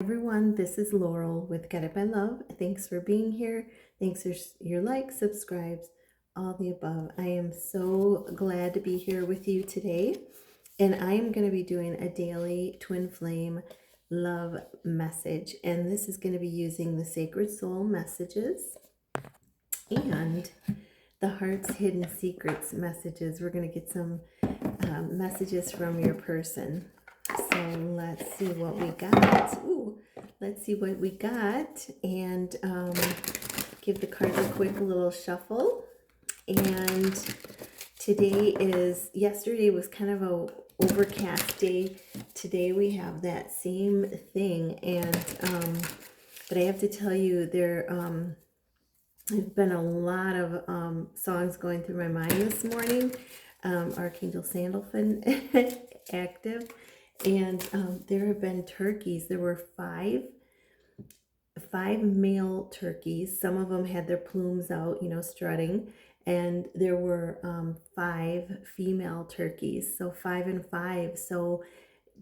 Everyone, this is Laurel with Get Up and Love. Thanks for being here. Thanks for your likes, subscribes, all the above. I am so glad to be here with you today. And I am going to be doing a daily twin flame love message. And this is going to be using the Sacred Soul messages and the Heart's Hidden Secrets messages. We're going to get some messages from your person. So let's see what we got. Ooh, let's see what we got and give the cards a quick little shuffle. And yesterday was kind of a overcast day. Today we have that same thing. And, but I have to tell you, there's been a lot of songs going through my mind this morning. Archangel Sandalphon active. And there have been turkeys. There were five male turkeys. Some of them had their plumes out, strutting. And there were 5 female turkeys. So 5 and 5. So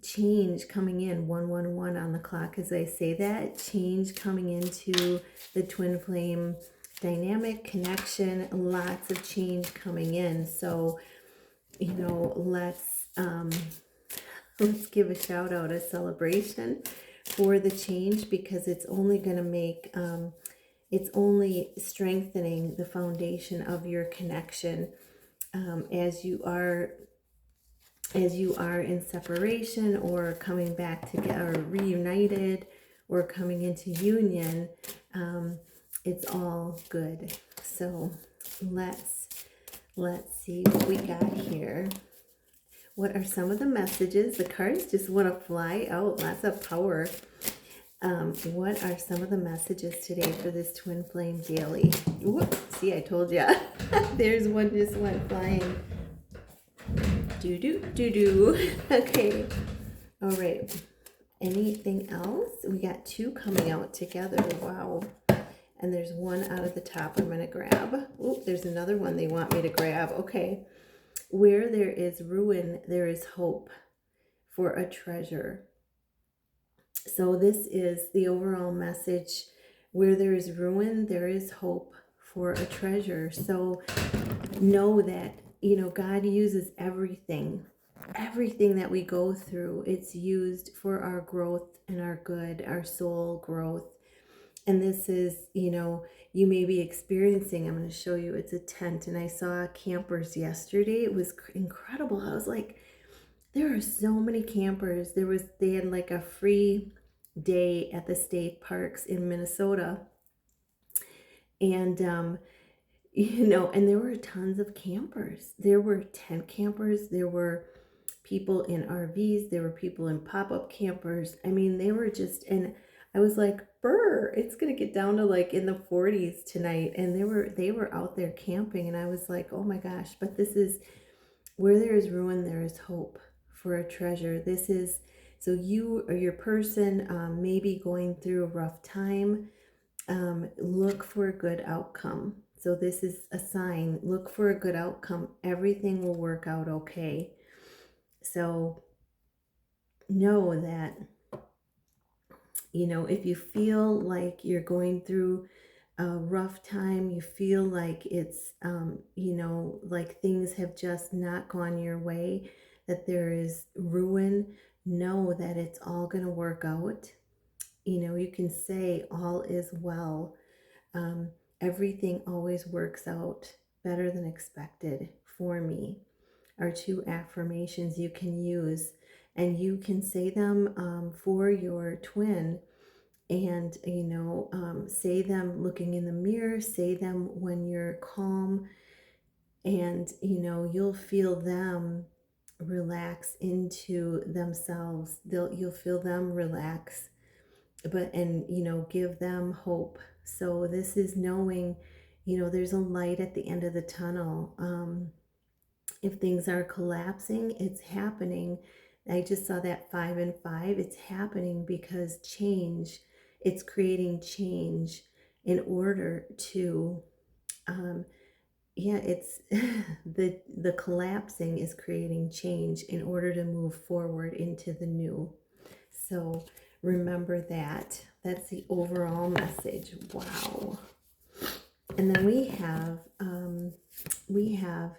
change coming in, 111 on the clock as I say that. Change coming into the twin flame dynamic connection. Lots of change coming in. So, let's give a shout out, a celebration for the change, because it's only going to make, it's only strengthening the foundation of your connection as you are in separation or coming back together, or reunited or coming into union. It's all good. So let's see what we got here. What are some of the messages? The cards just want to fly out. Lots of power. What are some of the messages today for this Twin Flame Daily? Whoop, see, I told you. There's one just went flying. Do. Okay. All right. Anything else? We got 2 coming out together. Wow. And there's one out of the top I'm going to grab. Oh, there's another one they want me to grab. Okay. Where there is ruin, there is hope for a treasure. So this is the overall message. Where there is ruin, there is hope for a treasure. So know that, God uses everything that we go through. It's used for our growth and our good, our soul growth. And this is, you may be experiencing, I'm going to show you, it's a tent. And I saw campers yesterday. It was incredible. I was like, there are so many campers. They had like a free day at the state parks in Minnesota. And, and there were tons of campers. There were tent campers. There were people in RVs. There were people in pop-up campers. I mean, they were just, and I was like, brr, it's going to get down to like in the 40s tonight. And they were out there camping. And I was like, oh my gosh, but this is where there is ruin, there is hope for a treasure. This is, so you or your person may be going through a rough time. Look for a good outcome. So this is a sign. Look for a good outcome. Everything will work out okay. So know that, if you feel like you're going through a rough time, you feel like it's, like things have just not gone your way, that there is ruin, know that it's all going to work out. You can say all is well. Everything always works out better than expected for me are 2 affirmations you can use, and you can say them for your twin. And say them looking in the mirror, say them when you're calm, and you'll feel them relax into themselves. You'll feel them relax, and give them hope. So this is knowing there's a light at the end of the tunnel. If things are collapsing, it's happening. I just saw that 5 and 5. It's happening because change, it's creating change in order to, it's the collapsing is creating change in order to move forward into the new. So remember that. That's the overall message. Wow. And then we have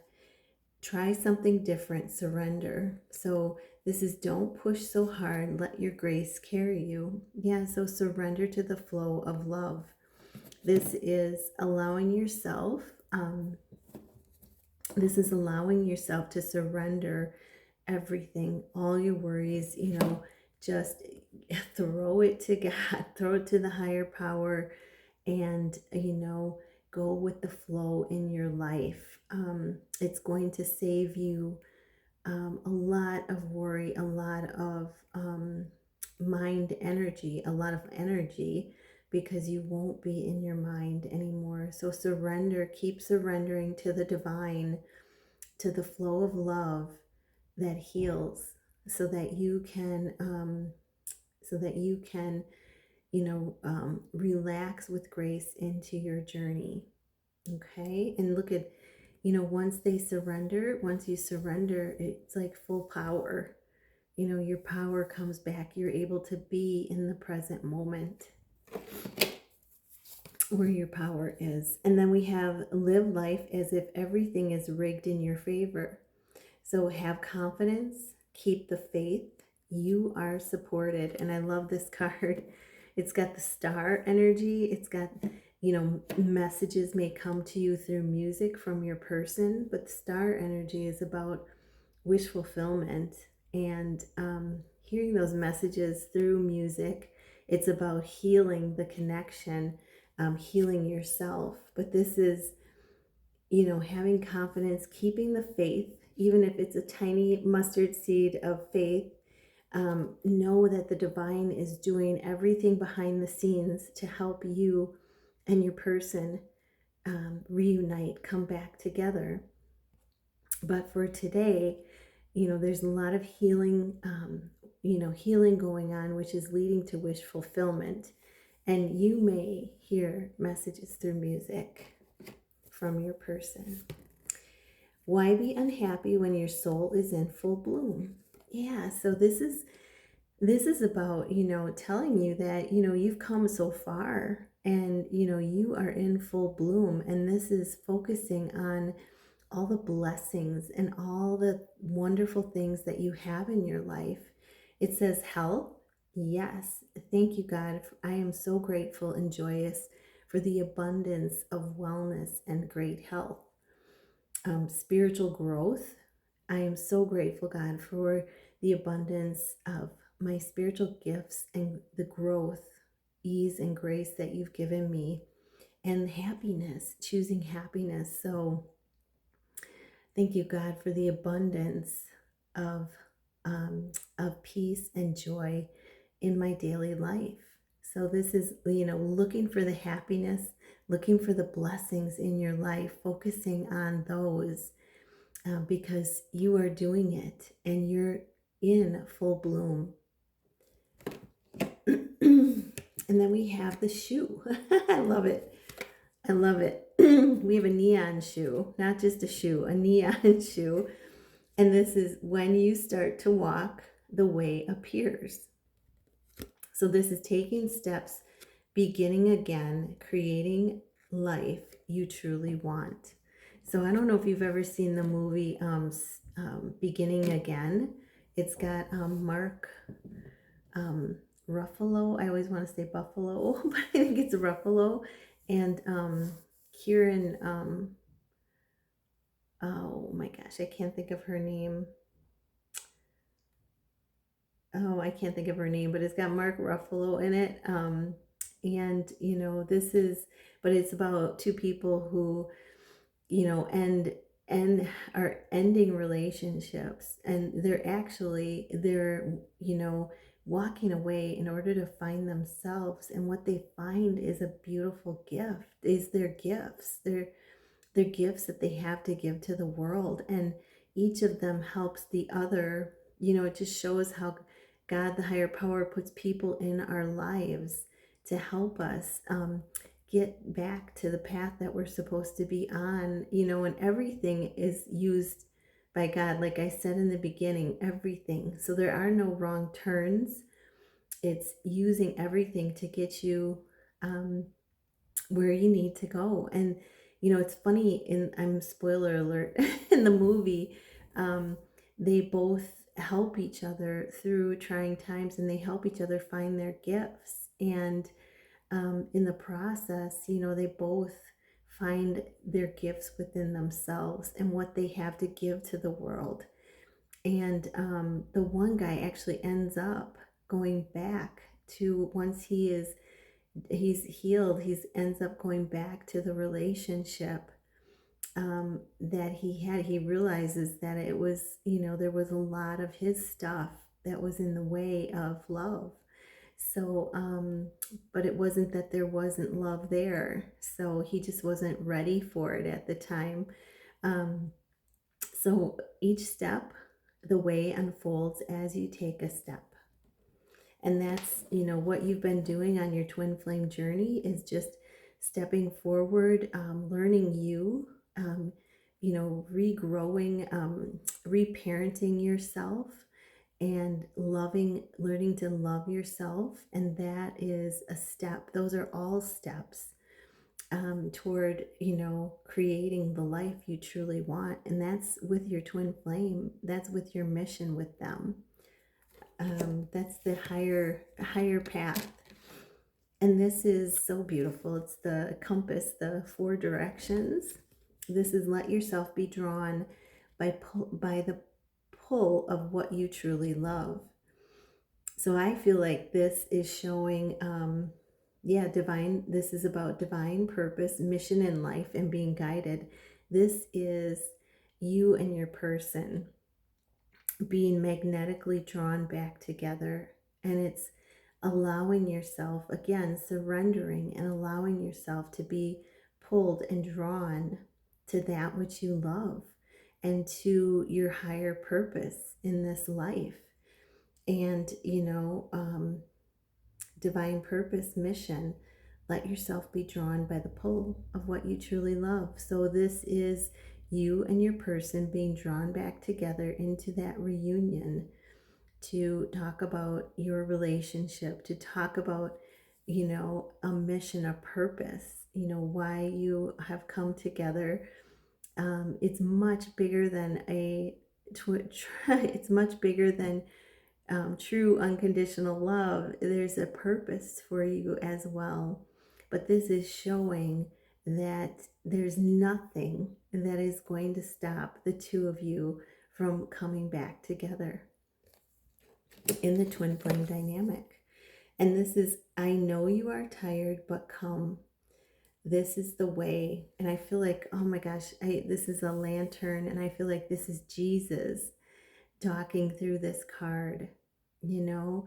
try something different, surrender. So this is don't push so hard, let your grace carry you. Yeah, so surrender to the flow of love. This is allowing yourself, to surrender everything, all your worries, just throw it to God, throw it to the higher power, and, go with the flow in your life. It's going to save you a lot of worry, a lot of mind energy, a lot of energy, because you won't be in your mind anymore. So surrender, keep surrendering to the divine, to the flow of love that heals, so that you can, relax with grace into your journey. Okay. And look at, once you surrender, it's like full power. Your power comes back. You're able to be in the present moment where your power is. And then we have live life as if everything is rigged in your favor. So have confidence, keep the faith. You are supported. And I love this card. It's got the star energy. It's got, messages may come to you through music from your person, but the star energy is about wish fulfillment and hearing those messages through music. It's about healing the connection, healing yourself. But this is, having confidence, keeping the faith, even if it's a tiny mustard seed of faith. Know that the divine is doing everything behind the scenes to help you and your person reunite, come back together. But for today, there's a lot of healing, healing going on, which is leading to wish fulfillment. And you may hear messages through music from your person. Why be unhappy when your soul is in full bloom? Yeah, so this is about, telling you that, you've come so far, and, you are in full bloom. And this is focusing on all the blessings and all the wonderful things that you have in your life. It says health. Yes. Thank you, God. I am so grateful and joyous for the abundance of wellness and great health. Spiritual growth. I am so grateful, God, for the abundance of my spiritual gifts and the growth, ease, and grace that you've given me. And happiness, choosing happiness. So thank you, God, for the abundance of peace and joy in my daily life. So this is, looking for the happiness, looking for the blessings in your life, focusing on those, because you are doing it and you're in full bloom. And then we have the shoe. I love it. I love it. We have a neon shoe, not just a shoe, a neon shoe. And this is when you start to walk, the way appears. So this is taking steps, beginning again, creating life you truly want. So I don't know if you've ever seen the movie Beginning Again. It's got Mark Ruffalo. I always want to say Buffalo, but I think it's Ruffalo. And Kieran, oh my gosh, I can't think of her name. Oh, I can't think of her name, but it's got Mark Ruffalo in it. And, but it's about two people who, and are ending relationships, and they're walking away in order to find themselves. And what they find is a beautiful gift, is their gifts. They're gifts that they have to give to the world, and each of them helps the other. It just shows how God, the higher power, puts people in our lives to help us get back to the path that we're supposed to be on, and everything is used by God. Like I said in the beginning, everything. So there are no wrong turns. it's using everything to get you where you need to go. And it's funny, I'm spoiler alert, in the movie, um, they both help each other through trying times, and they help each other find their gifts. And in the process, they both find their gifts within themselves and what they have to give to the world. And the one guy actually ends up going back to, once he's healed, he's ends up going back to the relationship that he had. He realizes that it was, there was a lot of his stuff that was in the way of love. So, but it wasn't that there wasn't love there. So he just wasn't ready for it at the time. Um, so each step, the way unfolds as you take a step. And that's, what you've been doing on your twin flame journey is just stepping forward, learning you, regrowing, reparenting yourself, and learning to love yourself. And that is a step. Those are all steps toward, creating the life you truly want. And that's with your twin flame. That's with your mission with them. That's the higher path. And this is so beautiful. It's the compass, the 4 directions. This is let yourself be drawn by the pull of what you truly love. So I feel like this is showing, this is about divine purpose, mission in life, and being guided. This is you and your person being magnetically drawn back together. And it's allowing yourself, again, surrendering and allowing yourself to be pulled and drawn to that which you love and to your higher purpose in this life. And, divine purpose, mission, let yourself be drawn by the pull of what you truly love. So this is you and your person being drawn back together into that reunion to talk about your relationship, to talk about, a mission, a purpose, why you have come together. It's much bigger than it's much bigger than true unconditional love. There's a purpose for you as well. But this is showing that there's nothing that is going to stop the two of you from coming back together in the twin flame dynamic. And this is, I know you are tired, but come. This is the way. And I feel like, oh my gosh, this is a lantern, and I feel like this is Jesus talking through this card. You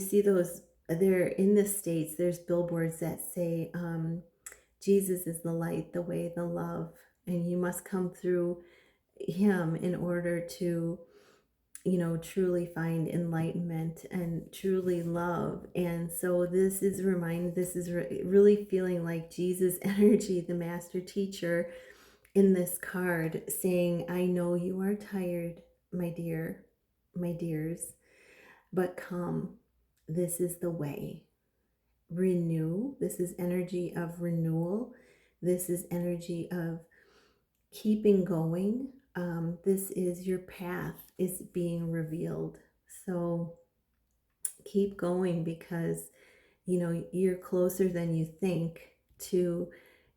see those, they're in the States, there's billboards that say, Jesus is the light, the way, the love, and you must come through him in order to, truly find enlightenment and truly love. And so this is really feeling like Jesus energy, the master teacher in this card, saying, I know you are tired, my dear, my dears, but come. This is the way. Renew. This is energy of renewal. This is energy of keeping going. This is your path is being revealed. So keep going, because you're closer than you think to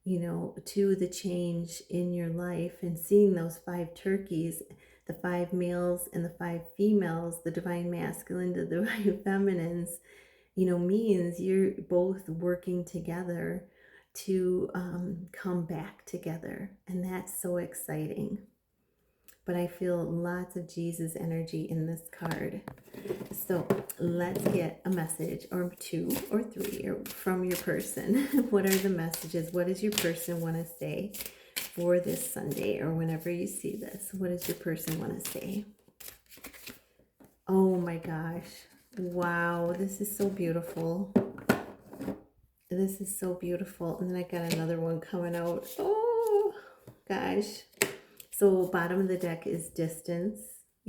to the change in your life. And seeing those 5 turkeys, the 5 males and the 5 females, the divine masculine, the divine feminines, means you're both working together to come back together. And that's so exciting. But I feel lots of Jesus energy in this card. So let's get a message or 2 or 3 from your person. What are the messages? What does your person want to say for this Sunday, or whenever you see this? What does your person want to say? Oh my gosh. Wow. This is so beautiful. This is so beautiful. And then I got another one coming out. Oh gosh. So bottom of the deck is distance.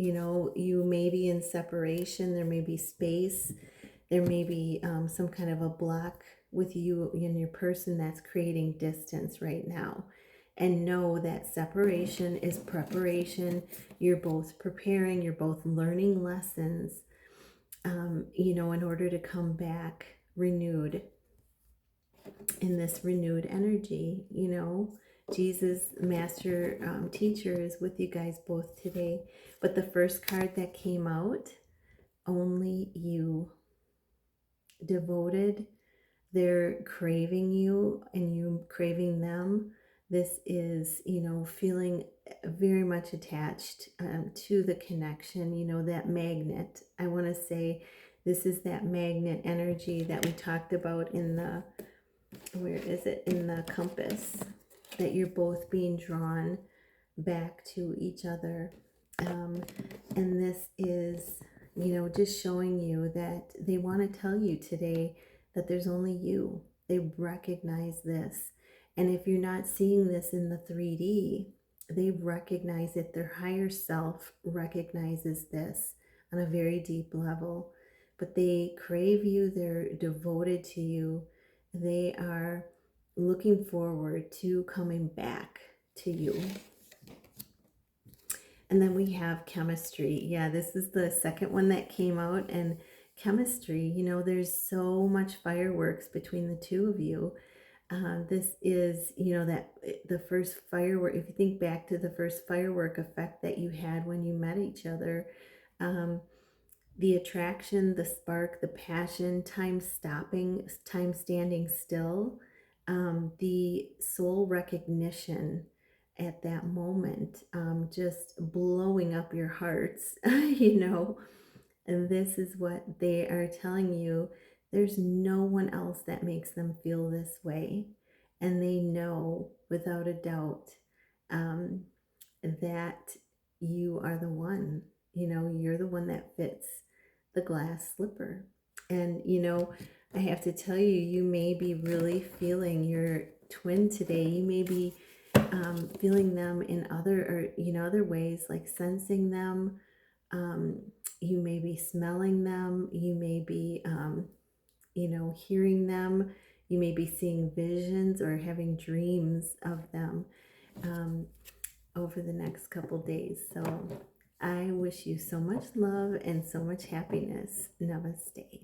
You know, you may be in separation, there may be space, there may be some kind of a block with you and your person that's creating distance right now. And know that separation is preparation. You're both preparing, you're both learning lessons, you know, in order to come back renewed in this renewed energy. You know, Jesus, master teacher, is with you guys both today. But the first card that came out, only you. Devoted, they're craving you and you craving them. This is, you know, feeling very much attached to the connection, you know, that magnet. I want to say this is that magnet energy that we talked about in the, where is it, in the compass, that you're both being drawn back to each other. And this is, you know, just showing you that they want to tell you today that there's only you. They recognize this. And if you're not seeing this in the 3D, they recognize it. Their higher self recognizes this on a very deep level. But they crave you, they're devoted to you, they are looking forward to coming back to you. And then we have chemistry. Yeah, this is the second one that came out. And chemistry, you know, there's so much fireworks between the two of you. This is, you know, that the first firework, if you think back to the first firework effect that you had when you met each other, the attraction, the spark, the passion, time stopping, time standing still, the soul recognition at that moment, just blowing up your hearts, you know. And this is what they are telling you. There's no one else that makes them feel this way. And they know without a doubt um, that you are the one. You know, you're the one that fits the glass slipper. And, you know, I have to tell you, you may be really feeling your twin today. You may be feeling them in other, or, you know, other ways, like sensing them. You may be smelling them. You may be, you know, hearing them. You may be seeing visions or having dreams of them over the next couple days. So I wish you so much love and so much happiness. Namaste.